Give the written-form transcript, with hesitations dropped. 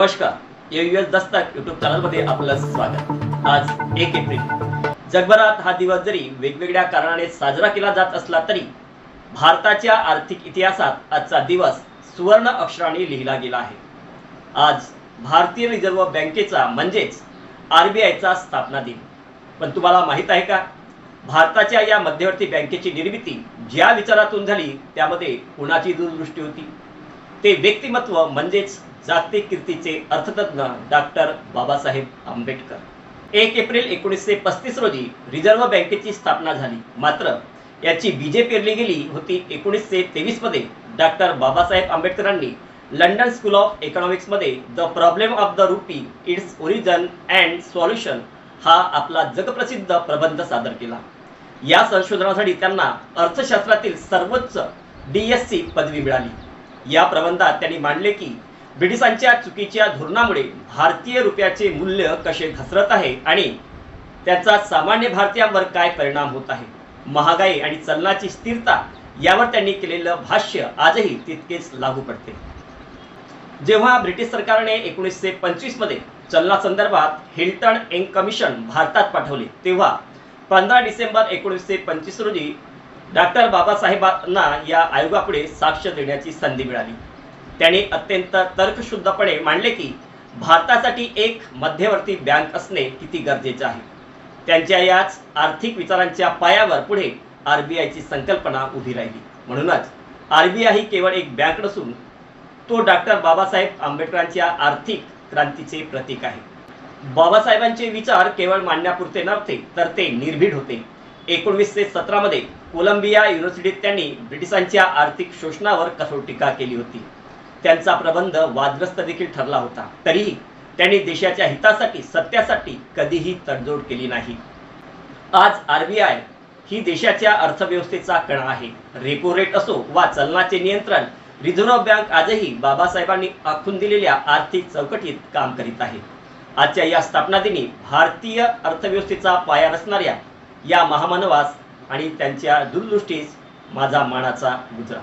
नमस्कार, एयूएस दस्तक यूट्यूब चॅनलमध्ये आपलं स्वागत। आज 1 एप्रिल। जगभरात हा दिवस जरी वेगवेगळ्या कारणाने साजरा केला जात असला तरी भारताच्या आर्थिक इतिहासात आजचा दिवस सुवर्ण अक्षरांनी लिहिला गेला आहे। आज भारतीय रिझर्व्ह बँकेचा म्हणजेच आरबीआयचा स्थापना दिन। पण तुम्हाला माहित आहे का, भारताच्या या मध्यवर्ती बँकेची निर्मिती ज्या विचारातून झाली त्यामध्ये कोणाची दूरदृष्टी होती? ते व्यक्तिमत्व म्हणजेच जागतिक कीर्तीचे अर्थतज्ञ डॉक्टर बाबासाहेब आंबेडकर। 1 एप्रिल 1935 रोजी रिझर्व्ह बँकेची स्थापना झाली। मात्र याची बीजे पेरली गेली होती 1923 मध्ये। डॉक्टर बाबासाहेब आंबेडकरांनी लंडन स्कूल ऑफ इकॉनॉमिक्स मध्ये the problem of the rupee, its origin and solution हा आपला जगप्रसिद्ध प्रबंध सादर केला। या संशोधनासाठी त्यांना अर्थशास्त्रातील सर्वोच्च DSc पदवी मिळाली। या प्रबंधात त्यांनी मांडले की ब्रिटिशांच्या चुकीच्या धोरणामुळे भारतीय रुपयाचे मूल्य कसे घसरत आहे आणि त्याचा सामान्य भारतीयांवर काय परिणाम होत आहे। महागाई आणि चलनाची स्थिरता यावर त्यांनी केलेलं भाष्य आजही तितकेच लागू पडते। जेव्हा ब्रिटिश सरकारने 1925 मध्ये चलनासंदर्भात हिल्टन एंग कमिशन भारतात पाठवले, तेव्हा 15 डिसेंबर 1925 रोजी डॉक्टर बाबासाहेबांना या आयोगापुढे साक्ष देण्याची संधी मिळाली। त्यांनी अत्यंत तर्कशुद्धपणे मांडले की भारतासाठी एक मध्यवर्ती बँक असणे किती गरजेचे आहे। त्यांच्या याच आर्थिक विचारांच्या पायावर पुढे आरबीआयची संकल्पना उभी राहिली। म्हणूनच आरबीआय ही केवळ एक बँक नसून तो डॉक्टर बाबासाहेब आंबेडकरांच्या आर्थिक क्रांतीचे प्रतीक आहे। बाबासाहेबांचे विचार केवळ मांडण्यापुरते नव्हते, तर ते निर्भीड होते। 1917 मध्ये कोलंबिया युनिव्हर्सिटीत त्यांनी ब्रिटिशांच्या आर्थिक शोषणावर कठोर टीका केली होती। त्यांचा प्रबंध वादग्रस्त देखील ठरला होता, तरीही त्यांनी देशाच्या हितासाठी, सत्यासाठी कधीही तडजोड केली नाही। आज आरबीआय ही देशाच्या अर्थव्यवस्थेचा कणा आहे। रेपो रेट असो वा चलनाचे नियंत्रण, रिझर्व्ह बँक आजही बाबासाहेबांनी आखून दिलेल्या आर्थिक चौकटीत काम करीत आहे। आजच्या या स्थापना दिनी भारतीय अर्थव्यवस्थेचा पाया रचणाऱ्या या महामानवास आणि त्यांच्या दूरदृष्टीस माझा मानाचा मुजरा।